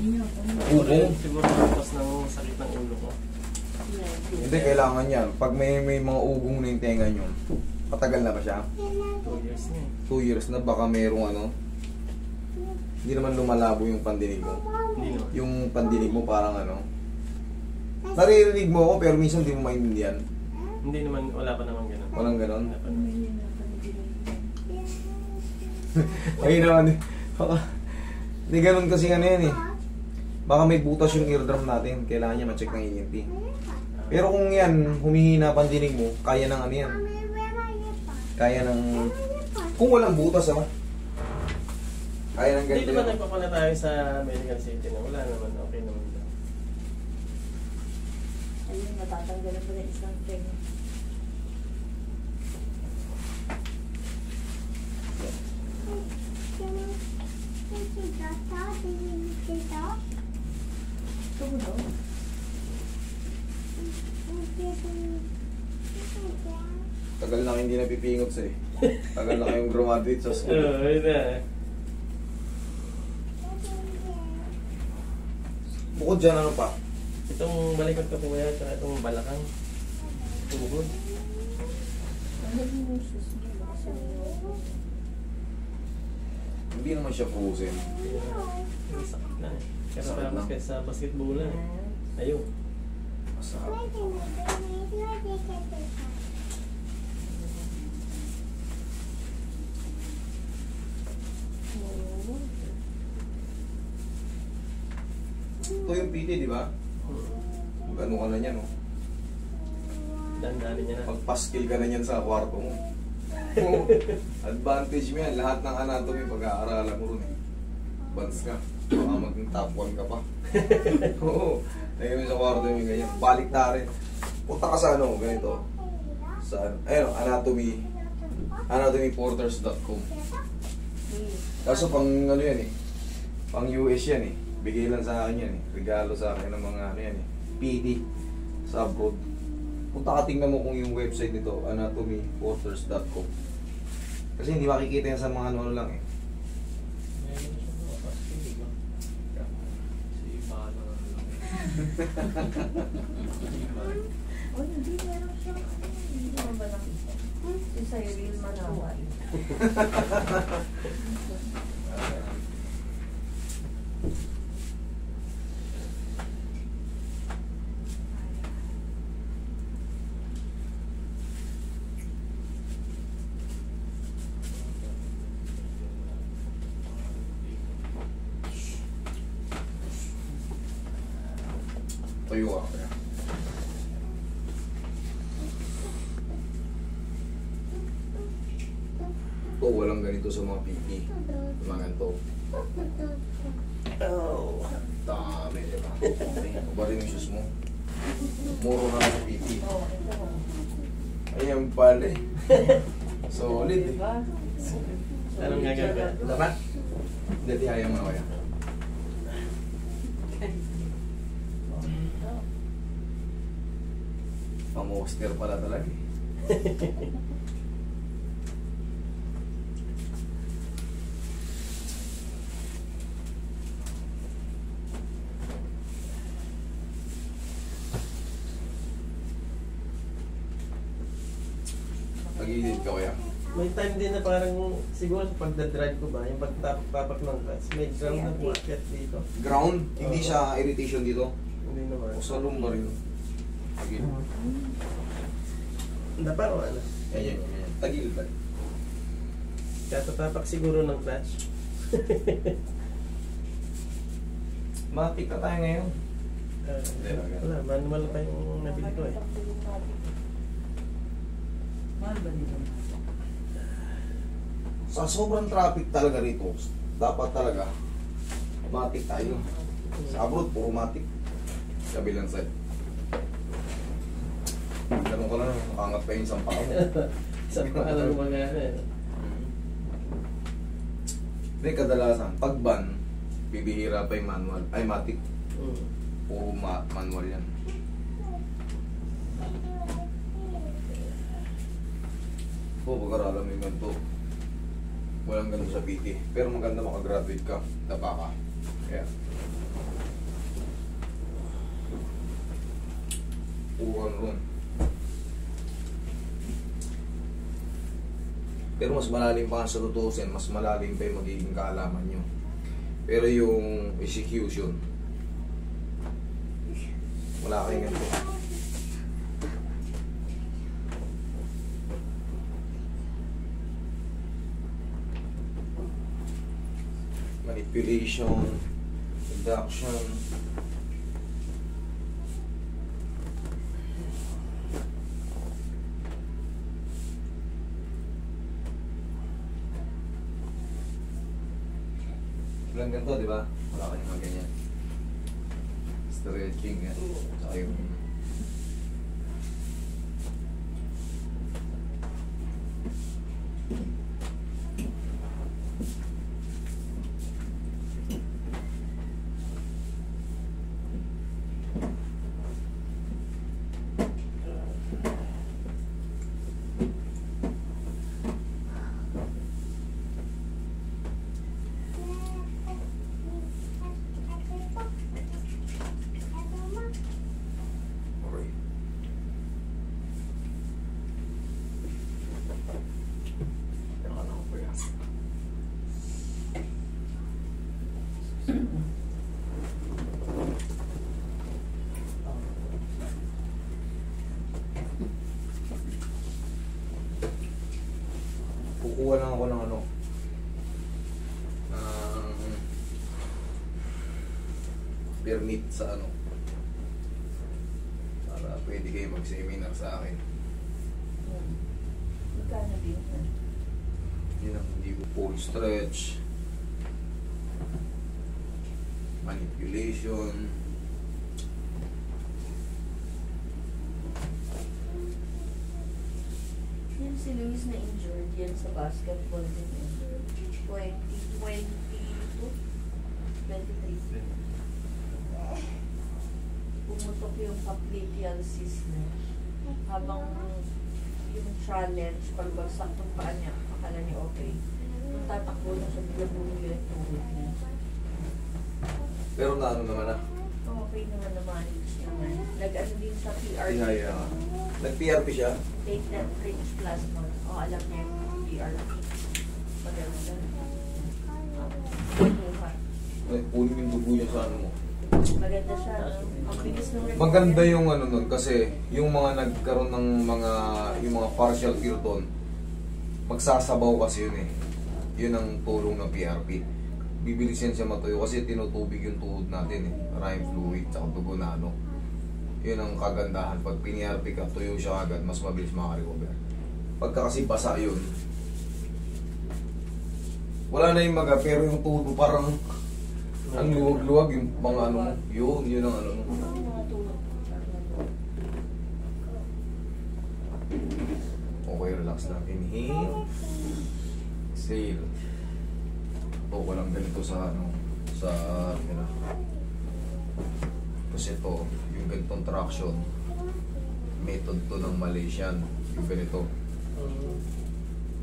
Ugong. Siguro tapos ng sakit ng ulo ko. Hindi, kailangan yan. Pag may mga ugong na yung tenga nyo, patagal na ba siya? 2 years na eh. 2 years na, baka mayroong ano. Hindi naman lumalabo yung pandinig mo. Hindi naman. Yung pandinig mo parang ano. Naririnig mo ako pero minsan hindi mo maintindihan. Hindi naman, wala pa naman ganun. Walang ganon. Wala pa naman. Ayun naman. Baka, hindi ganon kasi ano yan eh. Baka may butas yung eardrum natin. Kailangan niya ma-check ng ENT. Pero kung yan, humihina pandinig mo, kaya ng ano yan. Kaya ng... Kung walang butas ah. Kaya ng Hindi ganito naman yan. nagpapala tayo sa medical city na wala naman, okay naman daw. Ayun, natatanggalan mo na isang tenga. Tumulo. Tagal na hindi napipingot sa eh. Tagal na kayong graduate sa school. Oo, yun na. Bukod dyan ano pa? Itong balikat ko po yan, tsaka itong balakang. Tuhod. Ano yung usus mo? Kasi Hindi naman siya frozen. Yung sakit na eh. Kaya Sakit parang na. mas sa basketball lang eh. Ayun. Masarap. Ito yung PT, di ba? Gano'n ka na niyan, no? Dandanin niya na. Pagpaskil ka na niyan sa kwarto mo. Advantage mo yan. Lahat ng anatomy pag-aaralan mo rin eh. Bands ka. Baka maging top 1 ka pa. Oo. Lagyan mo sa kwarto mo yung ganyan. Balik na rin. Punta ka sa ano, ganito. Sa, ayun, anatomyporters.com. Kaso pang ano yan eh. Pang US yan eh. Bigay lang sa akin yan eh. Regalo sa akin ng mga ano yan eh. PD sa abroad. Punta ka tingnan mo kung yung website nito, anatomyporters.com. Kasi hindi makikita yan sa mga ano lang eh. oh, hindi meron siya. Hindi naman ba nakita? Yung sa'yo, real manawal. Tayo ka kaya. Ito, walang ganito sa mga PT. Mga ganito. Oh. Dami, diba? Ba rin yung shoes mo? Muro na sa PT. Oh, ito. Ayan pala eh. Solid eh. Diba? Anong gagawin? Dapat? Dati ayaw mo na kaya. Pang-monster pala talaga eh. Tagilid ka kaya. May time din na parang siguro sa pagdadrive ko ba, yung pagtapak ng clutch, may ground na bumakyat dito. Ground, hindi siya irritation dito. Hindi naman. O sa lumbar yun. Tagilid. Dapat o ano? Ayan, ayan. Tagilid ba? Kaya tatapak siguro ng clutch. Matik na tayo ngayon. Wala, manual pa yung nabili ko eh. Mahal ba dito? Sa sobrang traffic talaga rito, dapat talaga matik tayo. Sa abroad, puro matik. Kabilang side. Ganun ka lang, nakangat pa yung isang paa mo. Sa paalam mo nga eh. Hindi, kadalasan, pag ban, bibihira pa yung manual. Ay, matik. Puro manual yan. Pag-aralan mo yung ganito. Walang ganito sa PT. Pero maganda makagraduate ka. Tapa ka. Kaya. ron. Pero mas malalim pa sa tutusin, mas malalim pa yung magiging kaalaman nyo. Pero yung execution, wala kayong ganito. Manipulation, induction. Walang ganito, di ba? Wala kayong mga ganyan. Stretching, yan. Saka yung... Okay. Teka lang po yan. Kukuha lang ako ng ano, permit sa ano, para pwede kayo mag-seminar sa akin. Magkano din yan? Yun ang hindi ko full stretch, manipulation, Yan si Luis na injured yan sa basketball din yan. 23. Pumutok yung popliteal cyst niya. Habang yung challenge, pagbagsak ng paa niya, akala niya okay. Nung tatakbo na siya, bigla bumili yung tuhod niya. pero naano naman na. Okay naman na manage naman. Nag-ano din sa PRP. Ihaya ka. Nag-PRP siya. Take that rich plasma. O, alam niya yung PRP. Maganda. Buhay. Kunin yung dugo niya sa ano mo. Maganda siya. Ang bilis ng Maganda yung ano nun kasi yung mga nagkaroon ng mga yung mga partial tear doon, magsasabaw kasi yun eh. Yun ang tulong ng PRP. Bibilisin siya matuyo kasi tinutubig yung tuhod natin eh. Maraming fluid sa dugo na ano. Yun ang kagandahan. Pag PRP ka, tuyo siya agad, mas mabilis makarecover. Pagka kasi basa yun, wala na yung maga, pero yung tuhod mo parang ang luwag-luwag yung mga ano mo. Yun ang ano mo. mga tulog. Okay, relax lang. Inhale. Exhale. Ito ko lang ganito sa ano, sa ano. Kasi ito, yung ganitong traction, method to ng Malaysian. Yung ganito.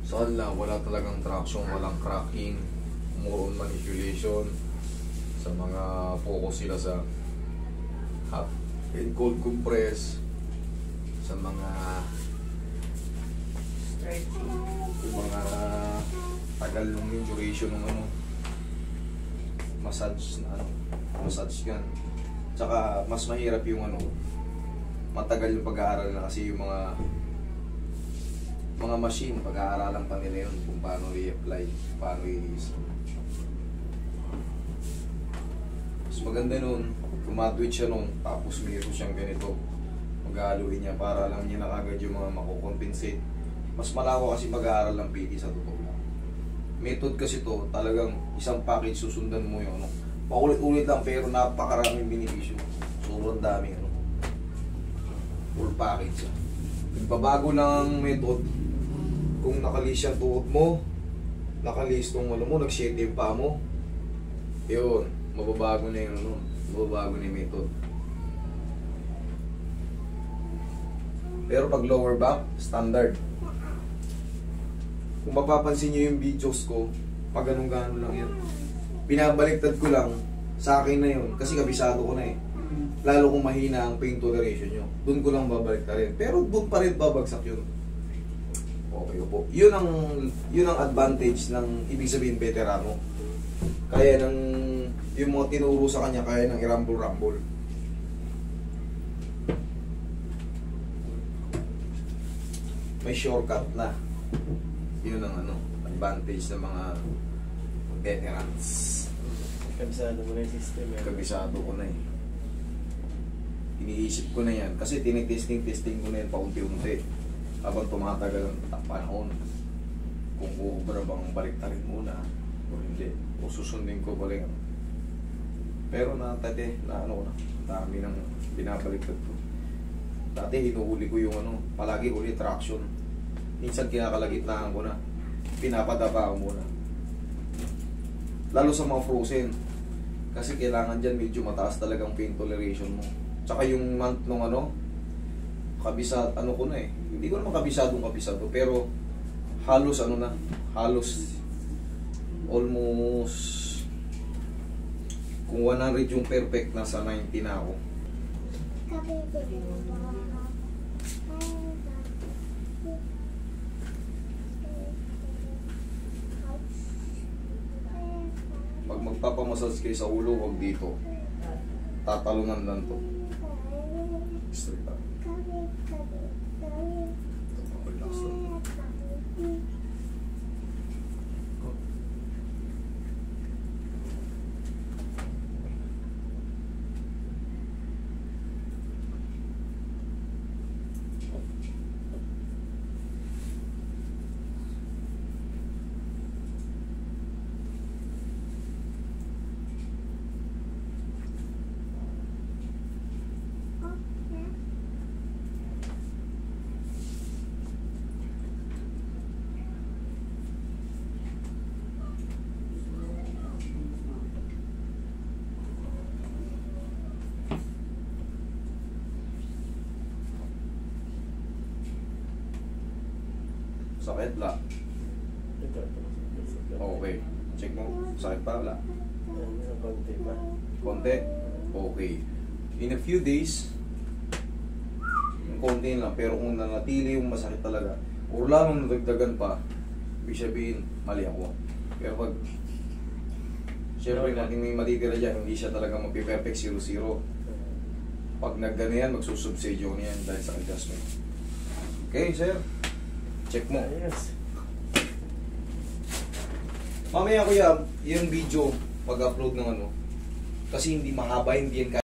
Sa kanila, wala talagang traction, walang cracking, more on manipulation. Sa mga focus sila sa hot and cold compress, sa mga Stretching. yung mga tagal ng duration ng ano, massage na ano, massage yan. Tsaka mas mahirap yung ano, matagal yung pag-aaral na kasi yung mga machine, pag-aaralan pa nila yun kung paano i-apply, paano i-use. Mas maganda nun, kumadwit siya nun, tapos mayroon siyang ganito, mag-aaluin niya para alam niya na kagad yung mga makukompensate. Mas malako kasi mag-aaral ng PT sa totoo lang. Method kasi to, talagang isang package susundan mo yun. Ano? Paulit-ulit lang pero napakaraming benepisyo. Sobrang daming ano. Full package siya. Nagbabago ng method. Kung nakalis yung tuhod mo, nakalis tong ano mo, nag-shade yung paa mo, yun, mababago na yung ano, mababago na yung method. Pero pag lower back, standard. Kung mapapansin nyo yung videos ko, pag ganun-ganon lang yan. Binabaliktad ko lang, sa akin na yun, kasi kabisado ko na eh. lalo kung mahina ang pain toleration nyo. Doon ko lang babalik na rin. Pero doon pa rin babagsak yun. Okay po. Yun ang advantage ng ibig sabihin veterano. Kaya ng yung mga tinuro sa kanya, kaya ng i-rumble-rumble. May shortcut na. Yun ang advantage ng mga veterans. Kabisado mo na yung system. Kabisado ko na eh. Iniisip ko na yan. Kasi tinitesting ko na yan paunti-unti. Habang tumatagal ang panahon. Kung uubra bang balik na rin muna. O hindi. O susundin ko balik. Pero natate, dami nang binabaliktad ko. Dati hinuhuli ko yung palagi huli traction. Minsan kinakalagitnaan ko na. Pinapadapa ko muna. Lalo sa mga frozen. Kasi kailangan dyan medyo mataas talagang pain toleration mo. Tsaka yung month nung kabisado, ko na eh. Hindi ko naman kabisado, pero halos halos almost kung 100 yung perfect, nasa 90 na ako. Pag magpapamassage kayo sa ulo, huwag dito. Tatalunan lang to. Straight up. Relax lang. Sakit la. Ito. Okay. Check mo. Sakit pa la. Konti pa. Konti. Okay. In a few days, yung konti lang, pero kung nanatili yung masakit talaga, o lalong nadagdagan pa, ibig sabihin, mali ako. Pero pag, syempre natin may matitira dyan, hindi siya talaga mapiperfect 0-0. Pag naggana yan, magsusubsidyo niyan dahil sa adjustment. Okay, sir. Check mo. Ayos. Mamaya kuya, yung video, pag-upload ng kasi hindi mahaba, hindi yan